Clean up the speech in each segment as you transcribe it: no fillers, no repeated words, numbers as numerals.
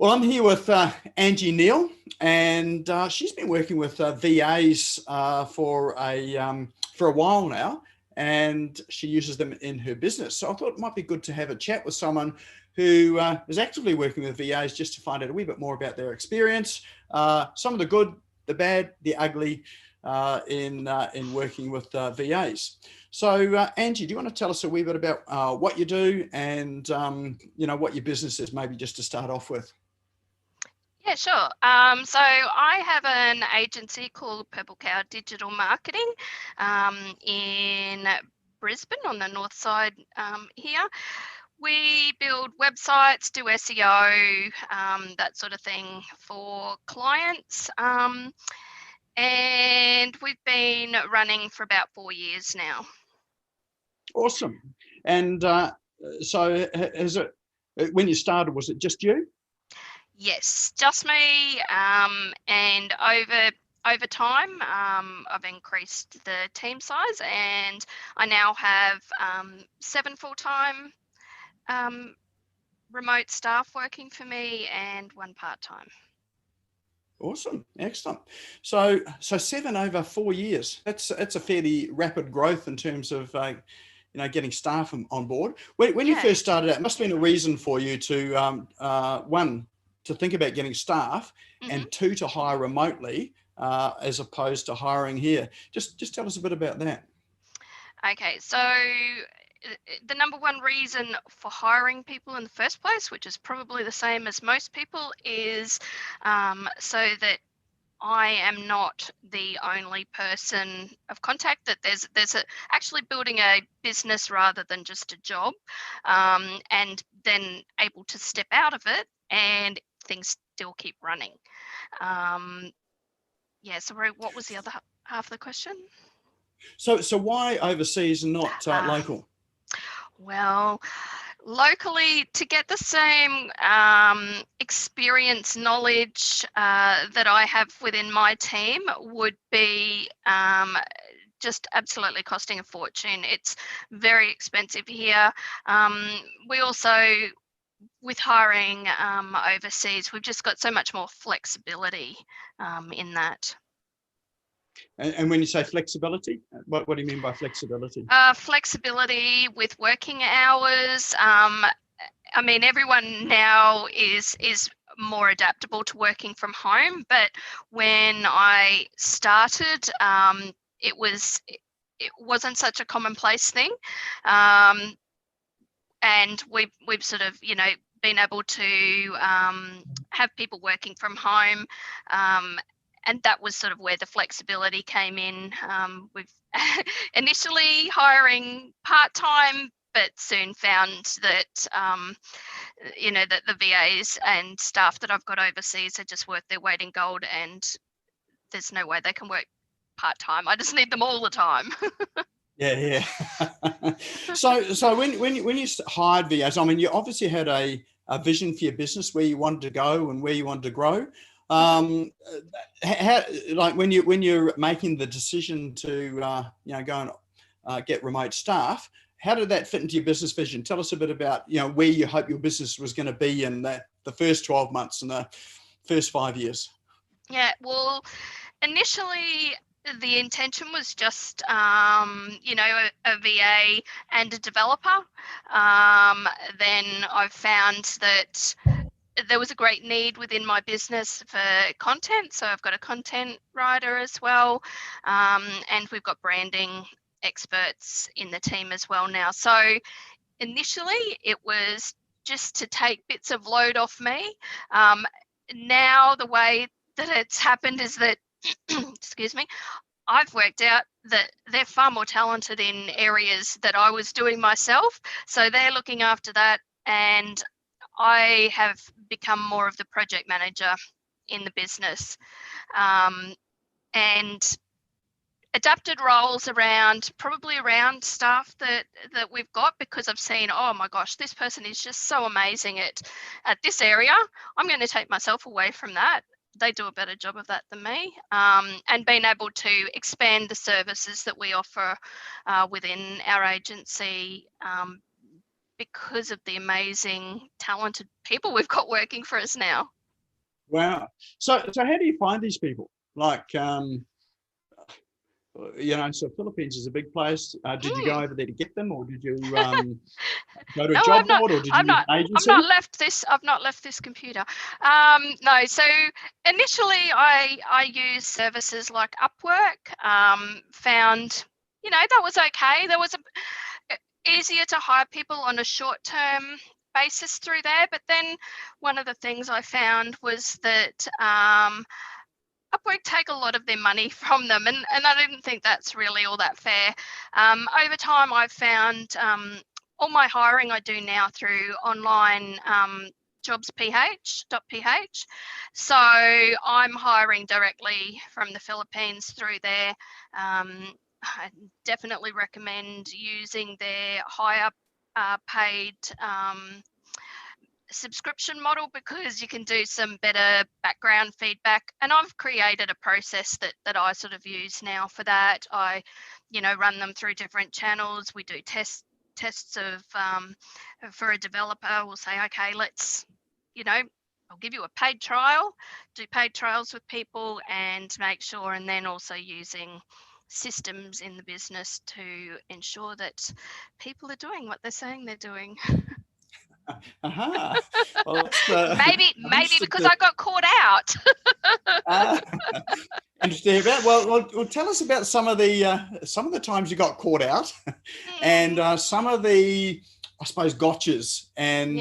Well, I'm here with Angie Neal, and she's been working with VAs for a while now, and she uses them in her business. So I thought it might be good to have a chat with someone who is actively working with VAs just to find out a wee bit more about their experience, some of the good, the bad, the ugly in working with VAs. So, Angie, do you want to tell us a wee bit about what you do and what your business is, maybe just to start off with? Yeah, sure. So I have an agency called Purple Cow Digital Marketing in Brisbane on the north side here. We build websites, do SEO, that sort of thing for clients. And we've been running for about 4 years now. Awesome. And so has it, when you started, was it just you? Yes, just me. And over time, I've increased the team size, and I now have 7 full-time remote staff working for me and 1 part-time. Awesome. Excellent. So 7 over 4 years. That's a fairly rapid growth in terms of getting staff on board. When you first started out, it must have been a reason for you to one, to think about getting staff, and two, to hire remotely as opposed to hiring here. Just tell us a bit about that. Okay, so the number one reason for hiring people in the first place, which is probably the same as most people, is so that I am not the only person of contact, that there's actually building a business rather than just a job, and then able to step out of it and things still keep running. So what was the other half of the question? So why overseas and not local? Well, locally, to get the same experience, knowledge that I have within my team would be just absolutely costing a fortune. It's very expensive here. We also, with hiring overseas, we've just got so much more flexibility in that. And when you say flexibility, what do you mean by flexibility? Flexibility with working hours. I mean, everyone now is more adaptable to working from home, but when I started, it wasn't such a commonplace thing, and we've sort of been able to have people working from home. And that was sort of where the flexibility came in. We've initially hiring part-time, but soon found that, that the VAs and staff that I've got overseas are just worth their weight in gold, and there's no way they can work part-time. I just need them all the time. Yeah. So when you hired VAs, I mean, you obviously had a vision for your business, where you wanted to go and where you wanted to grow. How, like when you're making the decision to go and get remote staff, how did that fit into your business vision? Tell us a bit about where you hope your business was going to be in the first 12 months and the first 5 years. Yeah, well, initially the intention was just a VA and a developer. Then I've found that there was a great need within my business for content, so I've got a content writer as well, and we've got branding experts in the team as well now. So initially it was just to take bits of load off me. Now the way that it's happened is that excuse me, I've worked out that they're far more talented in areas that I was doing myself, so they're looking after that, and I have become more of the project manager in the business, and adapted roles probably around staff that we've got, because I've seen, oh my gosh, this person is just so amazing at this area. I'm going to take myself away from that. They do a better job of that than me, and being able to expand the services that we offer within our agency, because of the amazing, talented people we've got working for us now. Wow. So how do you find these people? Like, so Philippines is a big place. Did you go over there to get them, or did you go to a No, job board, or did you use an I've agency? not left this computer. No, so initially I used services like Upwork. Found, that was okay. There was easier to hire people on a short-term basis through there. But then one of the things I found was that Upwork take a lot of their money from them, and I didn't think that's really all that fair. Over time, I've found all my hiring I do now through online jobsph.ph. So I'm hiring directly from the Philippines through there. I definitely recommend using their higher paid subscription model, because you can do some better background feedback, and I've created a process that I sort of use now for that. I run them through different channels. We do tests of for a developer. We'll say, okay, let's I'll give you a paid trial, do paid trials with people, and make sure, and then also using systems in the business to ensure that people are doing what they're saying they're doing. Aha. Well, maybe because I got caught out. Interesting. Well, tell us about some of the times you got caught out, and some of the, I suppose, gotchas, and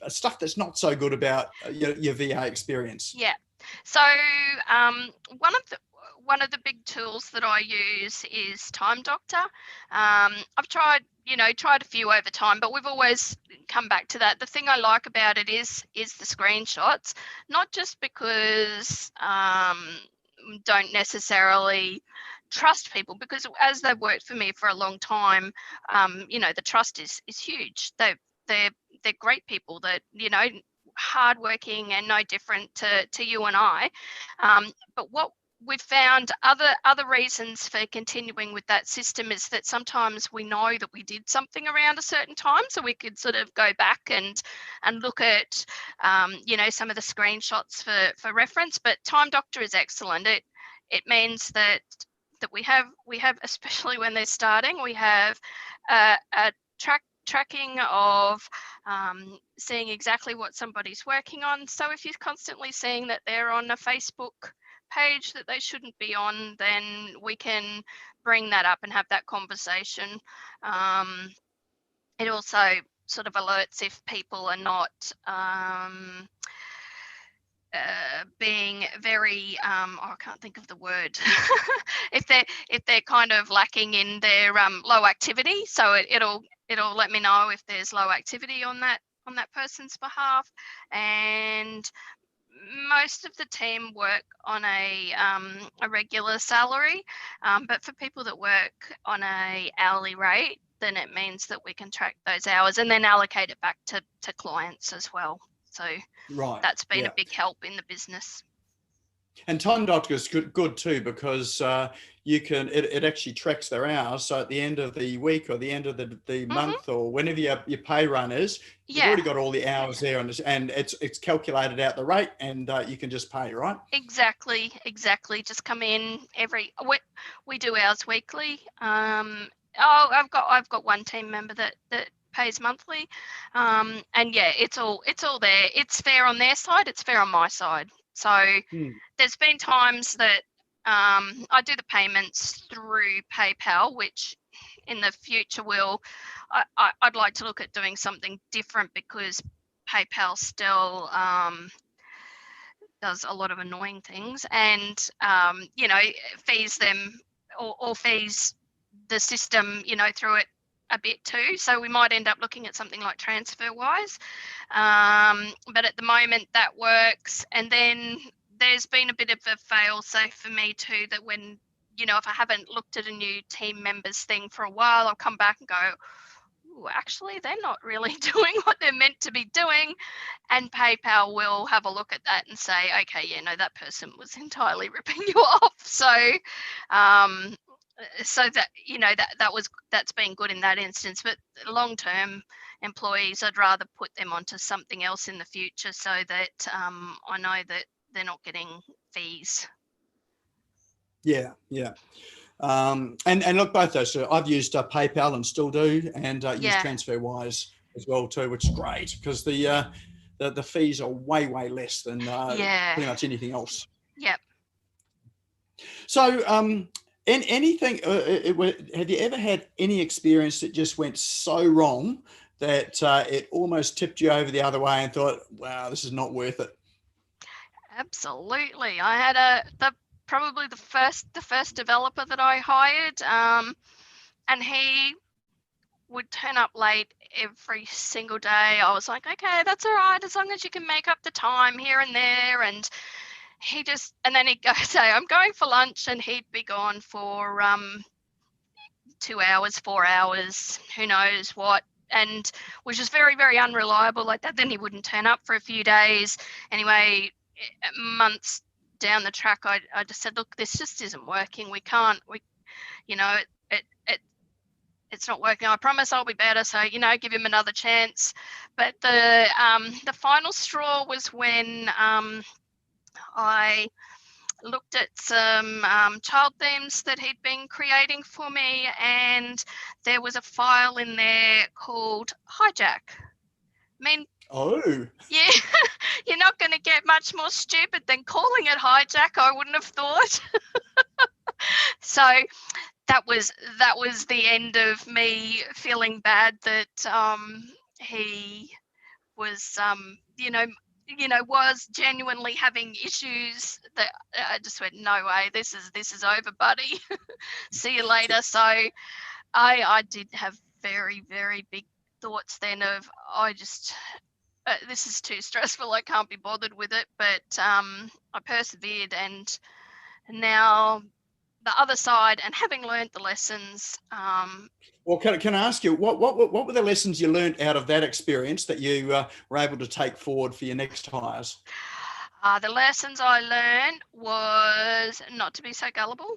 stuff that's not so good about your VA experience. Yeah. So one of the big tools that I use is Time Doctor. I've tried a few over time, but we've always come back to that. The thing I like about it is the screenshots, not just because don't necessarily trust people, because as they've worked for me for a long time, the trust is huge. They're great people that, hardworking and no different to you and I. But what we've found, other reasons for continuing with that system, is that sometimes we know that we did something around a certain time, so we could sort of go back and look at some of the screenshots for reference. But Time Doctor is excellent. It means that we have, especially when they're starting, we have a tracking of seeing exactly what somebody's working on. So if you're constantly seeing that they're on a Facebook page that they shouldn't be on, then we can bring that up and have that conversation. It also sort of alerts if people are not being very I can't think of the word if they're kind of lacking in their low activity, so it'll let me know if there's low activity on that person's behalf. And most of the team work on a regular salary, but for people that work on a hourly rate, then it means that we can track those hours and then allocate it back to clients as well. So that's been a big help in the business. And Time Doctor is good too, because it actually tracks their hours. So at the end of the week or the end of the month, or whenever your pay run is, you've already got all the hours there, and it's calculated out the rate, and you can just pay, right? Exactly. Just come in we do ours weekly. I've got one team member that pays monthly, and it's all there. It's fair on their side, it's fair on my side. So there's been times that I do the payments through PayPal, which in the future I'd like to look at doing something different, because PayPal still does a lot of annoying things, and fees them or fees the system through it a bit too. So we might end up looking at something like TransferWise, but at the moment that works. And then there's been a bit of a fail safe for me too, that when if I haven't looked at a new team members thing for a while, I'll come back and go, ooh, actually they're not really doing what they're meant to be doing, and PayPal will have a look at that and say, okay, that person was entirely ripping you off. So so that, that's been good in that instance. But long-term employees, I'd rather put them onto something else in the future, so that I know that they're not getting fees. Yeah, yeah. And look, both those. So I've used PayPal and still do, and use Yeah, TransferWise as well too, which is great because the fees are way less than yeah, pretty much anything else. yep. So, in anything, have you ever had any experience that just went so wrong that it almost tipped you over the other way and thought, "Wow, this is not worth it"? Absolutely. I had probably the first developer that I hired, and he would turn up late every single day. I was like, okay, that's all right, as long as you can make up the time here and there. And and then he'd go say, I'm going for lunch, and he'd be gone for 2 hours, 4 hours, who knows what, and was just very unreliable like that. Then he wouldn't turn up for a few days. Anyway, months down the track, I just said, look, this just isn't working. We can't, you know, it's not working. I promise I'll be better. So, give him another chance. But the final straw was when I looked at some child themes that he'd been creating for me, and there was a file in there called Hijack. I mean, Oh, yeah, you're not going to get much more stupid than calling it Hijack, I wouldn't have thought. So that was the end of me feeling bad that he was was genuinely having issues. That I just went, no way, this is over, buddy. See you later. So I did have very big thoughts then of, I just this is too stressful, I can't be bothered with it. But I persevered, and now the other side, and having learned the lessons. well, can I ask you what were the lessons you learned out of that experience that you were able to take forward for your next hires? The lessons I learned was not to be so gullible.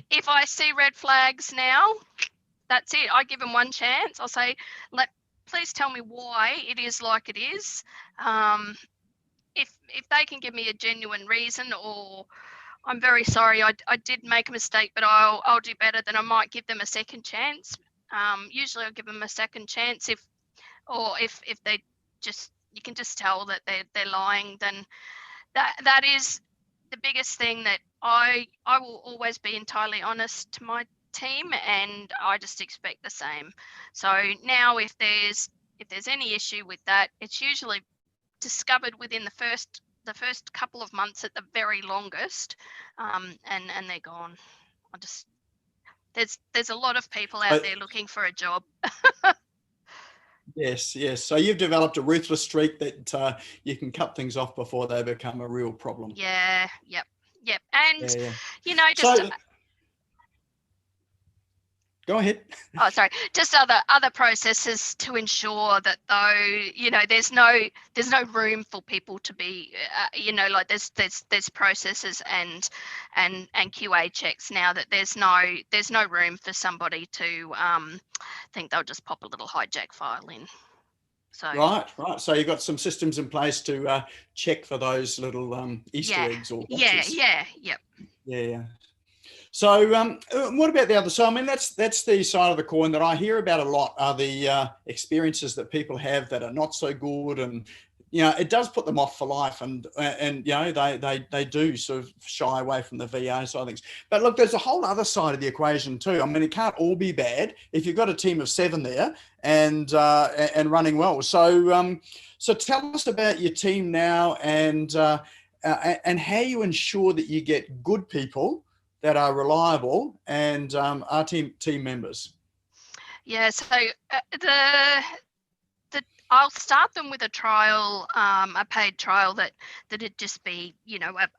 If I see red flags now, that's it. I give them one chance. I'll say, please tell me why it is like it is. If they can give me a genuine reason, or I'm very sorry, I did make a mistake, but I'll do better, then I might give them a second chance. Usually I'll give them a second chance if they just, you can just tell that they're lying, then that is the biggest thing, that I will always be entirely honest to my team, and I just expect the same. So now if there's any issue with that, it's usually discovered within the first couple of months at the very longest, and they're gone. There's a lot of people out there looking for a job. Yes. So you've developed a ruthless streak that you can cut things off before they become a real problem. Yeah. Yep. And Yeah. just So go ahead. oh, sorry, just other processes to ensure that, though, there's no room for people to be, like there's processes and QA checks now, that there's no room for somebody to think they'll just pop a little hijack file in. So Right. So you've got some systems in place to check for those little Easter eggs or boxes. Yep. Yeah. So what about the other side? I mean, that's the side of the coin that I hear about a lot, are the experiences that people have that are not so good, and it does put them off for life, and they do sort of shy away from the VA side of things. But look, there's a whole other side of the equation too. I mean, it can't all be bad if you've got a team of 7 there and running well. So tell us about your team now, and how you ensure that you get good people that are reliable and are team members. Yeah. So I'll start them with a trial, a paid trial that it'd just be,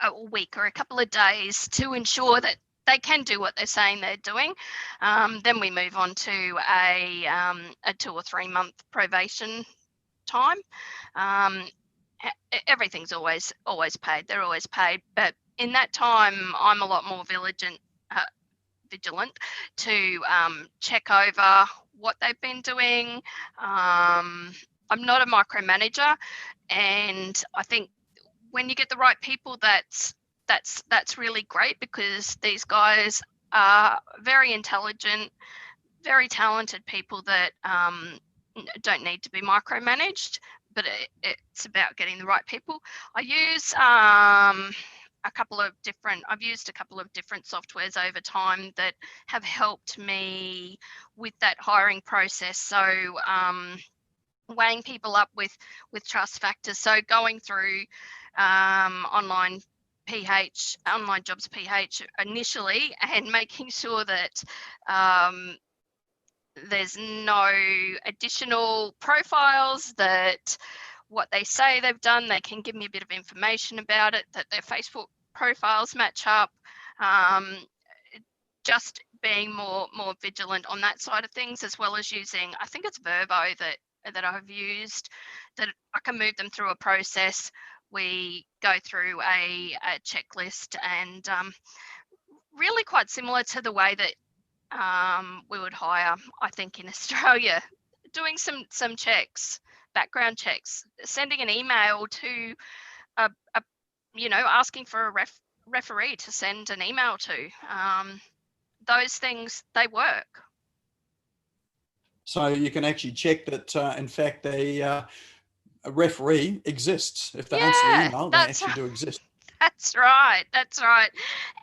a week or a couple of days to ensure that they can do what they're saying they're doing. Then we move on to a 2 or 3 month probation time. Everything's always paid. They're always paid, but in that time, I'm a lot more vigilant vigilant to check over what they've been doing. I'm not a micromanager, and I think when you get the right people, that's really great, because these guys are very intelligent, very talented people that don't need to be micromanaged, but it's about getting the right people. I use I've used a couple of different softwares over time that have helped me with that hiring process. So weighing people up with trust factors. So going through online jobs PH initially, and making sure that there's no additional profiles, that what they say they've done, they can give me a bit of information about it, that their Facebook profiles match up. Just being more vigilant on that side of things, as well as using, I think it's Verbo that I've used, that I can move them through a process. We go through a checklist, and really quite similar to the way that we would hire, I think, in Australia, doing some checks, background checks, sending an email to asking for a referee to send an email to. Those things, they work. So you can actually check that, in fact, a referee exists. If they answer the email, they actually do exist. That's right.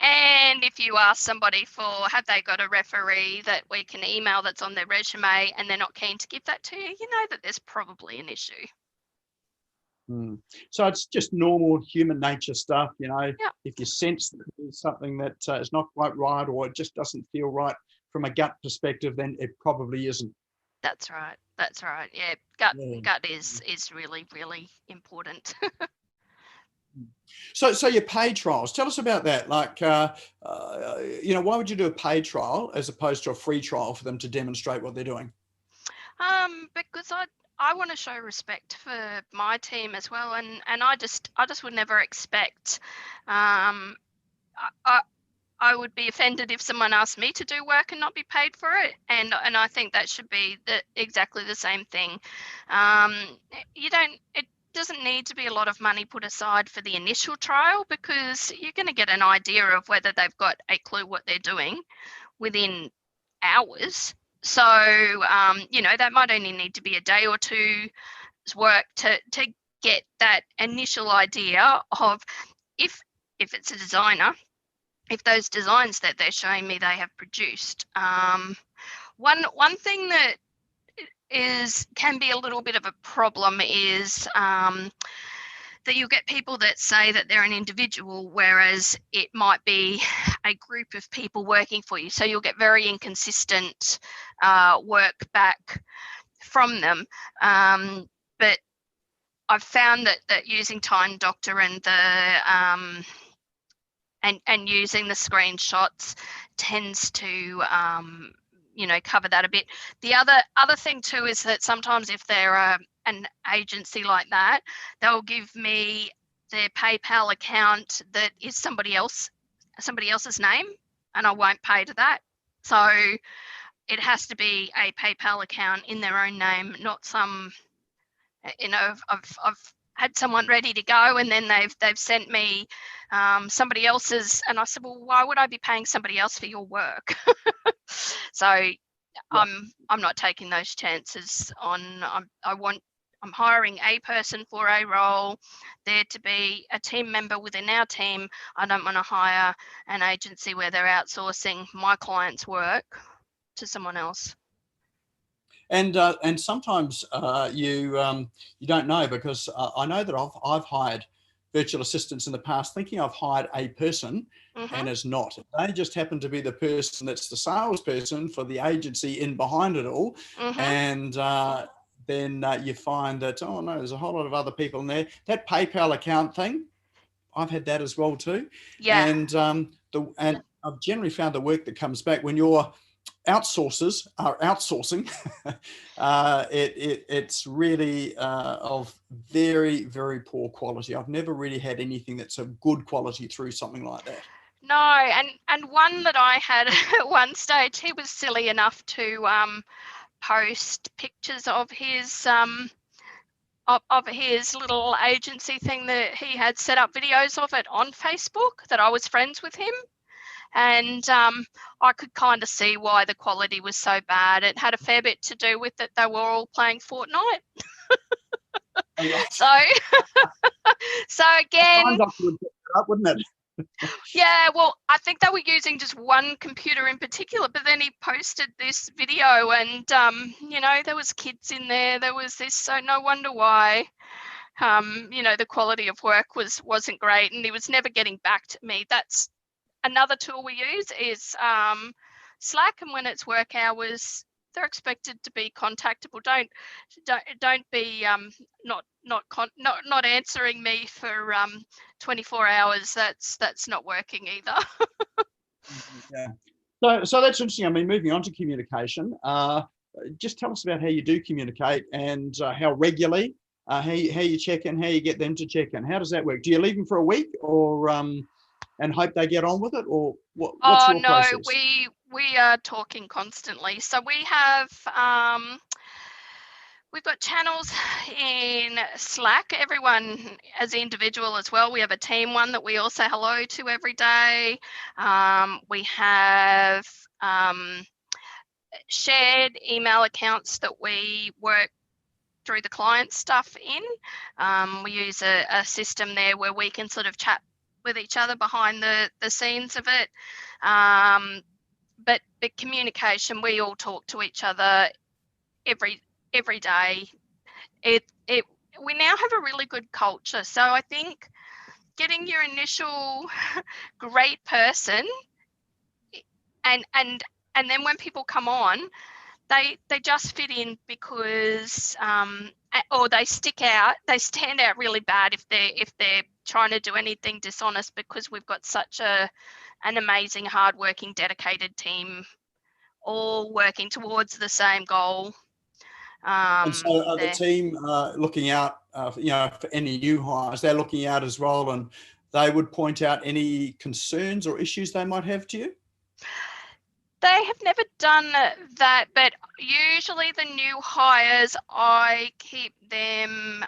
And if you ask somebody for, have they got a referee that we can email that's on their resume, and they're not keen to give that to you, you know that there's probably an issue. So it's just normal human nature stuff, Yep. If you sense that there's something that is not quite right, or it just doesn't feel right from a gut perspective, then it probably isn't. That's right. Yeah, gut is really, really important. So your paid trials, tell us about that. Like, why would you do a paid trial as opposed to a free trial for them to demonstrate what they're doing? Because I want to show respect for my team as well, and I just would never expect. I would be offended if someone asked me to do work and not be paid for it, and I think that should be exactly the same thing. It doesn't need to be a lot of money put aside for the initial trial, because you're going to get an idea of whether they've got a clue what they're doing within hours. So that might only need to be a day or two's work to get that initial idea of if it's a designer, if those designs that they're showing me they have produced. One thing that can be a little bit of a problem is that you'll get people that say that they're an individual, whereas it might be a group of people working for you. So you'll get very inconsistent work back from them. But I've found that using Time Doctor and and using the screenshots tends to cover that a bit. The other thing too is that sometimes if they're an agency like that, they'll give me their PayPal account that is somebody else's name, and I won't pay to that. So it has to be a PayPal account in their own name, not some, I've had someone ready to go, and then they've sent me somebody else's, and I said, well, why would I be paying somebody else for your work? So I'm not taking those chances on. I'm hiring a person for a role. They're to be a team member within our team. I don't want to hire an agency where they're outsourcing my client's work to someone else. And sometimes you don't know, because I know that I've hired virtual assistants in the past thinking I've hired a person, and it's not. They just happen to be the person that's the salesperson for the agency in behind it all. And then you find that, oh no, there's a whole lot of other people in there. That PayPal account thing, I've had that as well too. Yeah. And and I've generally found the work that comes back when your outsourcers are outsourcing, it's really of very, very poor quality. I've never really had anything that's of good quality through something like that. No, and one that I had at one stage, he was silly enough to post pictures of his of his little agency thing that he had set up videos of it on Facebook, that I was friends with him. And I could kind of see why the quality was so bad. It had a fair bit to do with that they were all playing Fortnite. So, so again, Signs off would pick it up, wouldn't it? yeah, well, I think they were using just one computer in particular, but then he posted this video and, you know, there was kids in there, there was this, so no wonder why, you know, the quality of work wasn't great, and he was never getting back to me. That's another tool we use is Slack, and when it's work hours, they're expected to be contactable. Don't be not answering me for 24 hours. That's not working either. Yeah. So that's interesting. I mean, moving on to communication, just tell us about how you do communicate and how regularly, how you check in, how you get them to check in. How does that work? Do you leave them for a week, or and hope they get on with it, or what's your process? No, we are talking constantly. So we have we've got channels in Slack, everyone as an individual as well. We have a team one that we all say hello to every day. We have shared email accounts that we work through the client stuff in. We use a system there where we can sort of chat with each other behind the scenes of it. But the communication, we all talk to each other every day. We now have a really good culture. So I think getting your initial great person, and then when people come on, they just fit in because or they stick out, they stand out really bad if they're trying to do anything dishonest, because we've got such an amazing, hardworking, dedicated team, all working towards the same goal. And so are the team looking out, you know, for any new hires? They're looking out as well, and they would point out any concerns or issues they might have to you? They have never done that, but usually the new hires, I keep them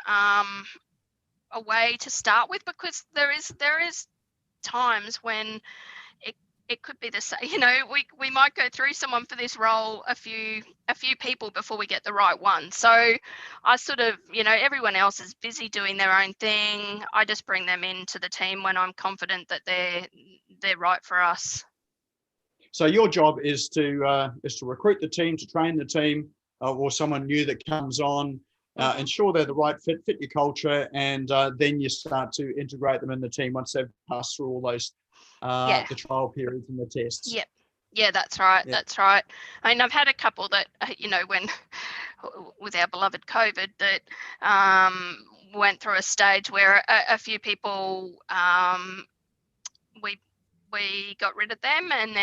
away to start with, because there is times when it could be the same. You know, we might go through someone for this role, a few people before we get the right one. So I sort of, you know, everyone else is busy doing their own thing. I just bring them into the team when I'm confident that they're right for us. So your job is to recruit the team, to train the team, or someone new that comes on, ensure they're the right fit your culture, and then you start to integrate them in the team once they've passed through all those the trial periods and the tests. Yep. Yeah, that's right. Yep. That's right. I mean, I've had a couple that, you know, when with our beloved COVID, that went through a stage where a few people, we got rid of them, and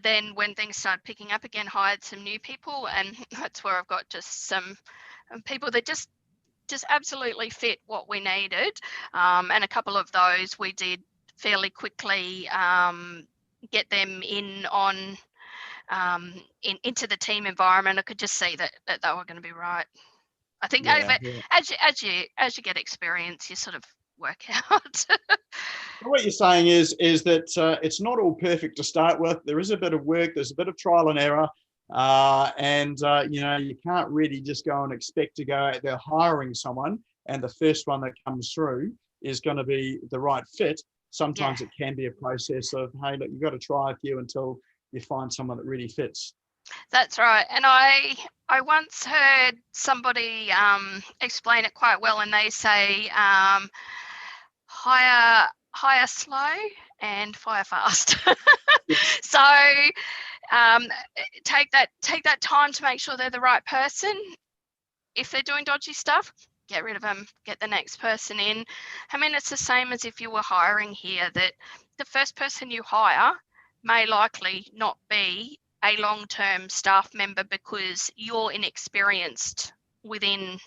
then when things started picking up again, hired some new people, and that's where I've got just some people that just absolutely fit what we needed, and a couple of those we did fairly quickly get them in on into the team environment. I could just see that they were going to be right. I think as you get experience, you sort of work out. What you're saying is that it's not all perfect to start with. There is a bit of work, there's a bit of trial and error, and you know, you can't really just go and expect to go out there hiring someone and the first one that comes through is going to be the right fit. Sometimes it can be a process of, hey, look, you've got to try a few until you find someone that really fits. That's right. And I once heard somebody explain it quite well, and they say hire slow and fire fast. So take that time to make sure they're the right person. If they're doing dodgy stuff, get rid of them, get the next person in. I mean, it's the same as if you were hiring here, that the first person you hire may likely not be a long-term staff member because you're inexperienced within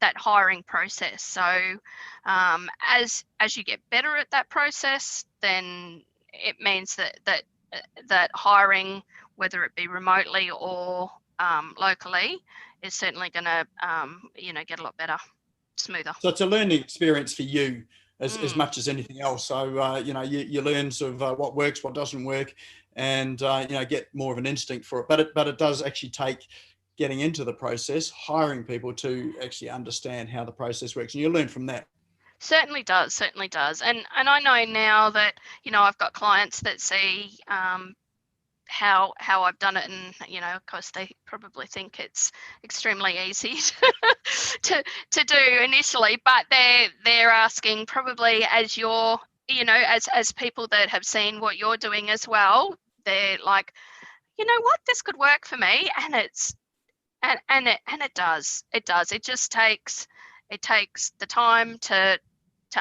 that hiring process. So as you get better at that process, then it means that hiring, whether it be remotely or locally, is certainly going to get a lot better, smoother. So it's a learning experience for you as much as anything else. So you learn sort of what works, what doesn't work, and get more of an instinct for it. But it does actually take getting into the process, hiring people to actually understand how the process works, and you learn from that. Certainly does. And I know now that, I've got clients that see how I've done it, and of course they probably think it's extremely easy to do initially, but they're asking probably as you're, as people that have seen what you're doing as well, they're like, what, this could work for me, and it does. It just takes the time to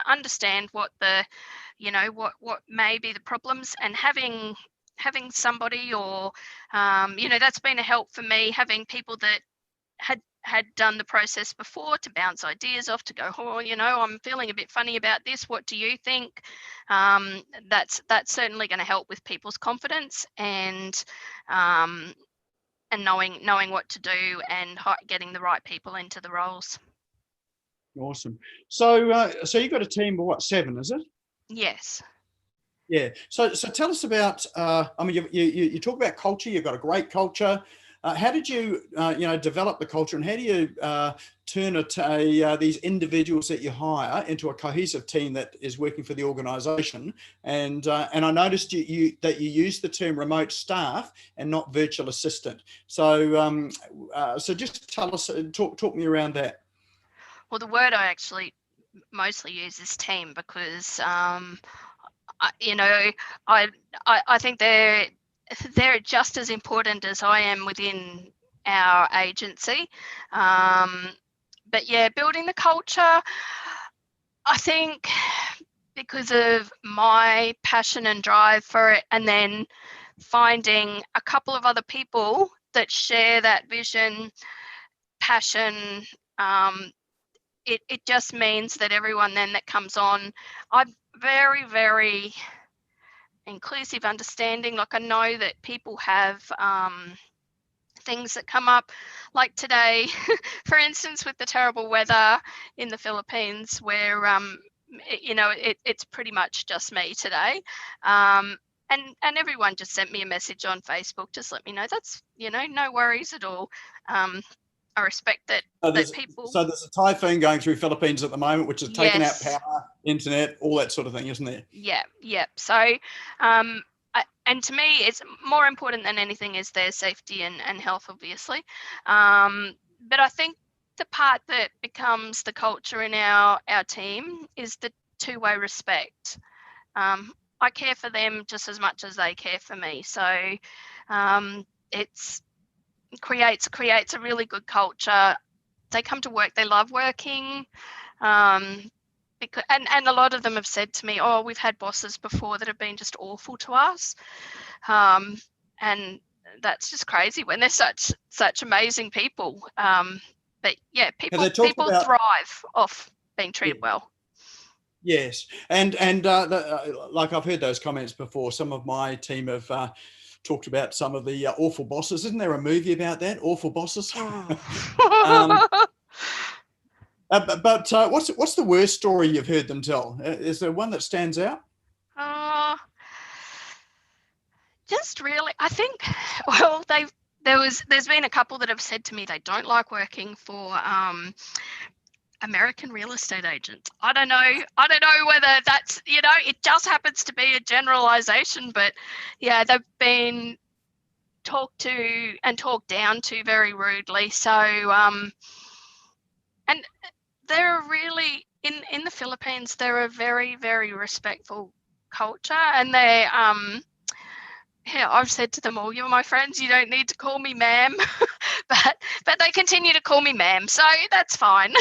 understand what the what may be the problems, and having somebody, or that's been a help for me, having people that had done the process before to bounce ideas off, to go, I'm feeling a bit funny about this, what do you think? That's certainly going to help with people's confidence, and knowing what to do, and getting the right people into the roles. Awesome. So you've got a team of what, 7, is it? Yes. Yeah. So tell us about. You talk about culture. You've got a great culture. How did you develop the culture, and how do you turn these individuals that you hire into a cohesive team that is working for the organisation? And I noticed that you use the term remote staff and not virtual assistant. So just tell us, talk me around that. Well, the word I actually mostly use is team, because I think they're just as important as I am within our agency. But yeah, building the culture, I think because of my passion and drive for it, and then finding a couple of other people that share that vision, passion, it just means that everyone then that comes on, I'm very, very inclusive, understanding. Like, I know that people have things that come up, like today, for instance, with the terrible weather in the Philippines, where it's pretty much just me today. And everyone just sent me a message on Facebook, just let me know. That's, no worries at all. I respect that, people. So there's a typhoon going through Philippines at the moment, which has taken out Yes. power, internet, all that sort of thing, isn't there? Yeah. So, and to me, it's more important than anything is their safety and health, obviously. But I think the part that becomes the culture in our team is the two-way respect. I care for them just as much as they care for me. So it's creates a really good culture. They come to work, they love working, because and a lot of them have said to me, oh, we've had bosses before that have been just awful to us, and that's just crazy when they're such amazing people. But yeah, people thrive off being treated well. Yes, and like I've heard those comments before. Some of my team have talked about some of the awful bosses. Isn't there a movie about that? Awful Bosses. But what's the worst story you've heard them tell? Is there one that stands out? Just really, I think. Well, there's been a couple that have said to me they don't like working for American real estate agents. I don't know whether that's, it just happens to be a generalization, but yeah, they've been talked to and talked down to very rudely. So, and they're really, in the Philippines, they're a very, very respectful culture, and they, yeah, I've said to them all, you're my friends, you don't need to call me ma'am, but they continue to call me ma'am, so that's fine.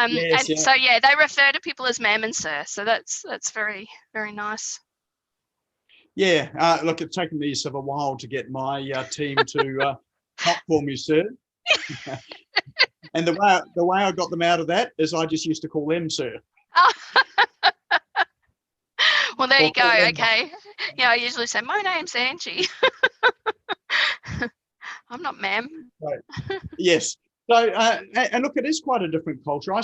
Yes, yeah. So yeah, they refer to people as ma'am and sir, so that's very, very nice. Yeah, look, it's taken me sort of a while to get my team to not call me sir. And the way I got them out of that is I just used to call them sir. Well, there Or you go. call them- Okay. Yeah, I usually say, my name's Angie. I'm not ma'am. Right. Yes. So, and look, it is quite a different culture. I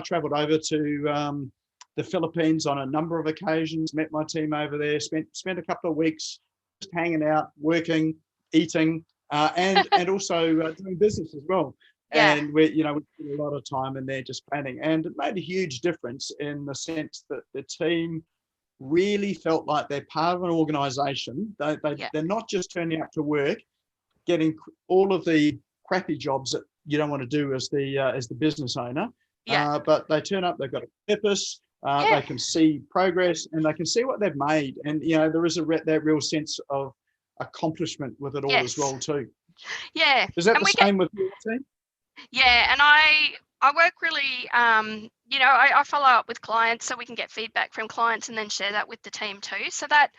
traveled over to the Philippines on a number of occasions, met my team over there, spent a couple of weeks just hanging out, working, eating, and also doing business as well. Yeah. And we spent a lot of time in there just planning, and it made a huge difference in the sense that the team really felt like they're part of an organization. They're not just turning up to work, getting all of the crappy jobs that you don't want to do as the business owner. Yeah. But they turn up, they've got a purpose, Yeah. they can see progress, and they can see what they've made. And, there is that real sense of accomplishment with it all as Yes. well too. Yeah. Is that And the same with your team? Yeah, and I work really, I follow up with clients so we can get feedback from clients and then share that with the team too. So that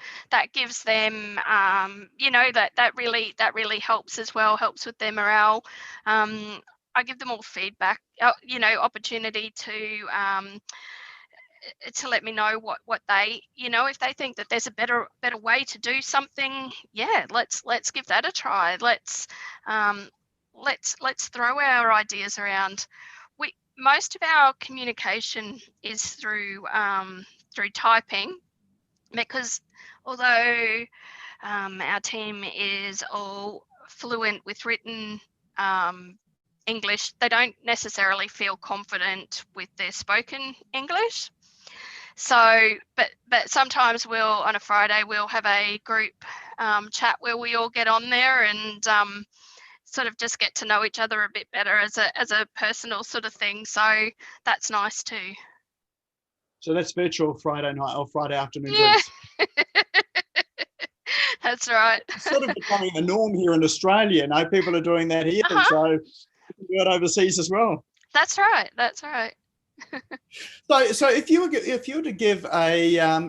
gives them, that really helps as well, helps with their morale. I give them all feedback, opportunity to let me know what they, if they think that there's a better way to do something, yeah, let's give that a try. Let's throw our ideas around. Most of our communication is through typing, because although our team is all fluent with written English, they don't necessarily feel confident with their spoken English. So, but sometimes on a Friday, we'll have a group chat where we all get on there and sort of just get to know each other a bit better as a personal sort of thing. So that's nice too. So that's virtual Friday night or Friday afternoon Yeah. drinks. That's right. It's sort of becoming the norm here in Australia. Now people are doing that here, so you can do it overseas as well. That's right. That's right. So if you were to give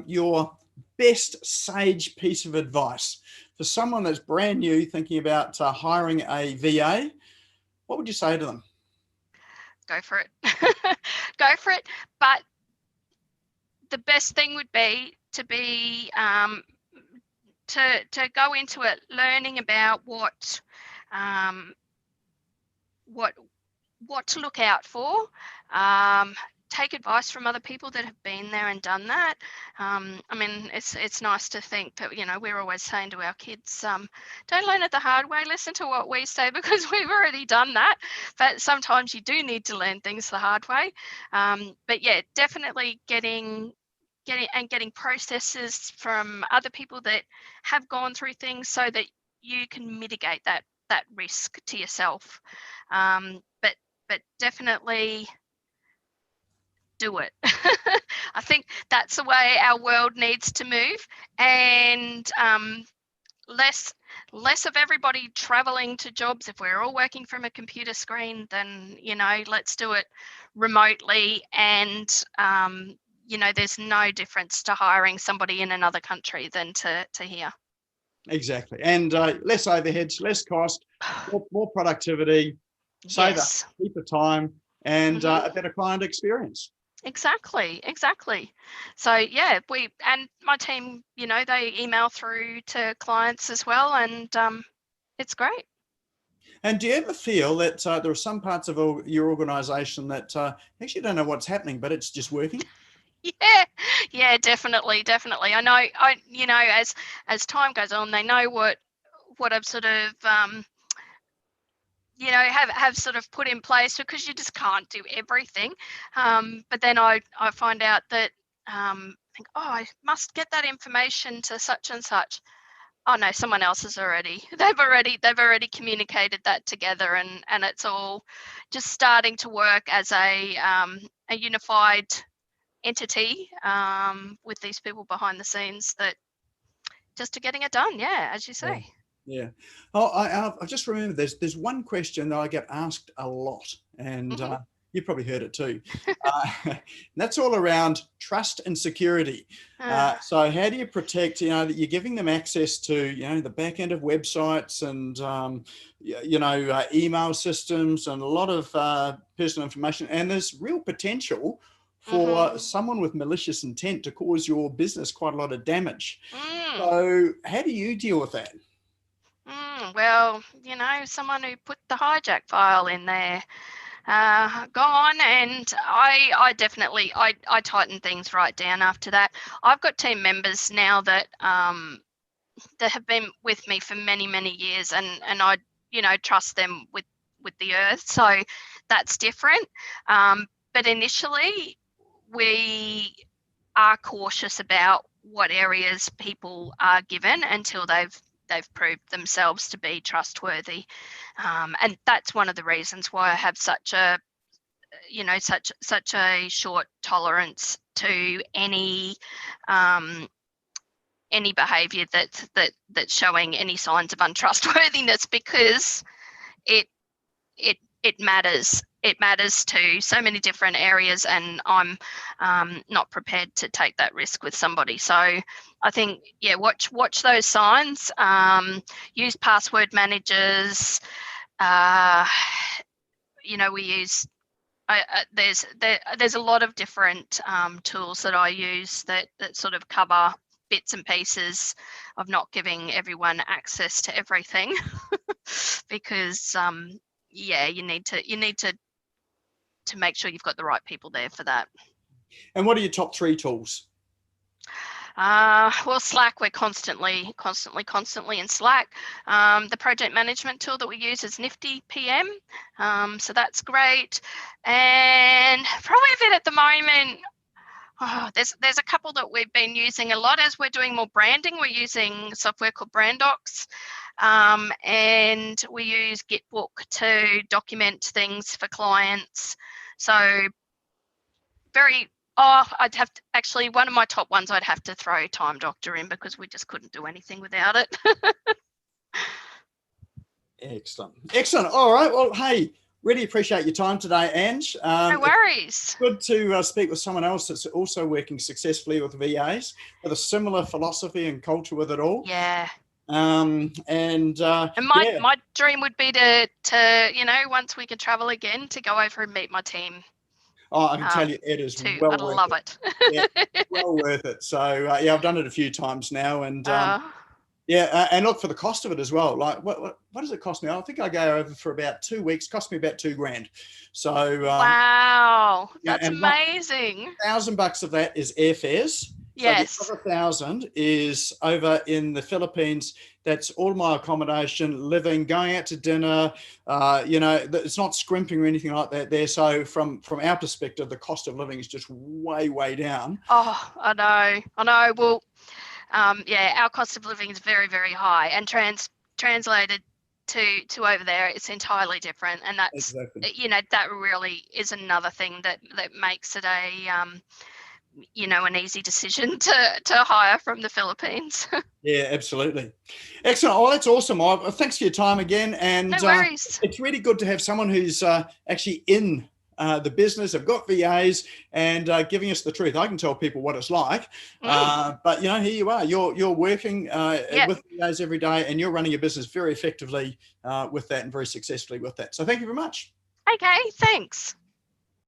your best sage piece of advice for someone that's brand new thinking about hiring a VA, what would you say to them? Go for it. Go for it. But the best thing would be to go into it learning about what to look out for. Take advice from other people that have been there and done that. I mean, it's nice to think that, we're always saying to our kids, don't learn it the hard way, listen to what we say, because we've already done that. But sometimes you do need to learn things the hard way. But yeah, definitely getting processes from other people that have gone through things so that you can mitigate that risk to yourself. But definitely do it. I think that's the way our world needs to move, and less of everybody traveling to jobs. If we're all working from a computer screen, then let's do it remotely, and there's no difference to hiring somebody in another country than to here. Exactly. And less overheads, less cost, more productivity, save us cheaper time, and a better client experience. Exactly. So yeah, and my team, they email through to clients as well, and it's great. And do you ever feel that there are some parts of your organization that actually don't know what's happening, but it's just working? Yeah, definitely. I know, as time goes on, they know what I've sort of have sort of put in place, because you just can't do everything. But then I find out that think, oh, I must get that information to such and such. Oh no, someone else has they've already communicated that together, and it's all just starting to work as a unified entity with these people behind the scenes that just are getting it done. Yeah, as you say. Yeah. Oh, I just remember there's one question that I get asked a lot, and You've probably heard it too. And that's all around trust and security. So how do you protect, that you're giving them access to, the back end of websites and, email systems and a lot of personal information. And there's real potential for someone with malicious intent to cause your business quite a lot of damage. So how do you deal with that? Well, someone who put the hijack file in there, gone, and I definitely tighten things right down after that. I've got team members now that that have been with me for many years, and I trust them with the earth, so that's different. But initially, we are cautious about what areas people are given until they've proved themselves to be trustworthy, and that's one of the reasons why I have such a short tolerance to any behavior that's showing any signs of untrustworthiness, because it matters. It matters to so many different areas, and I'm not prepared to take that risk with somebody. So I think, watch those signs. Use password managers. We use. There's a lot of different tools that I use that sort of cover bits and pieces of not giving everyone access to everything, because you need to make sure you've got the right people there for that. And what are your top 3 tools? Well, Slack, we're constantly in Slack. The project management tool that we use is Nifty PM, so that's great. And probably a bit at the moment, there's a couple that we've been using a lot as we're doing more branding. We're using software called Brandox, and we use Gitbook to document things for clients. So I'd have to, actually, one of my top ones, I'd have to throw Time Doctor in, because we just couldn't do anything without it. Excellent. All right. Well, hey, really appreciate your time today, Ange. No worries. Good to speak with someone else that's also working successfully with VAs with a similar philosophy and culture with it all. Yeah. And my dream would be to once we can travel again, to go over and meet my team. Oh, I can tell you, it is too. well I'd worth love it. Yeah, well worth it. So I've done it a few times now, and and look, for the cost of it as well. Like, what does it cost me? I think I go over for about 2 weeks. Cost me about $2,000. So wow, that's amazing. $1,000 of that is airfares. Yes. So the other 1,000 is over in the Philippines. That's all my accommodation, living, going out to dinner. It's not scrimping or anything like that there. So from our perspective, the cost of living is just way down. Oh, I know. Well, our cost of living is very high, and translated to over there, it's entirely different. And that's exactly. That really is another thing that makes it an easy decision to hire from the Philippines. Yeah, absolutely. Excellent. Oh, that's awesome. Thanks for your time again. And no worries. It's really good to have someone who's actually in the business, have got VAs, and giving us the truth. I can tell people what it's like, but here you are. You're working with VAs every day, and you're running your business very effectively with that, and very successfully with that. So thank you very much. Okay, thanks.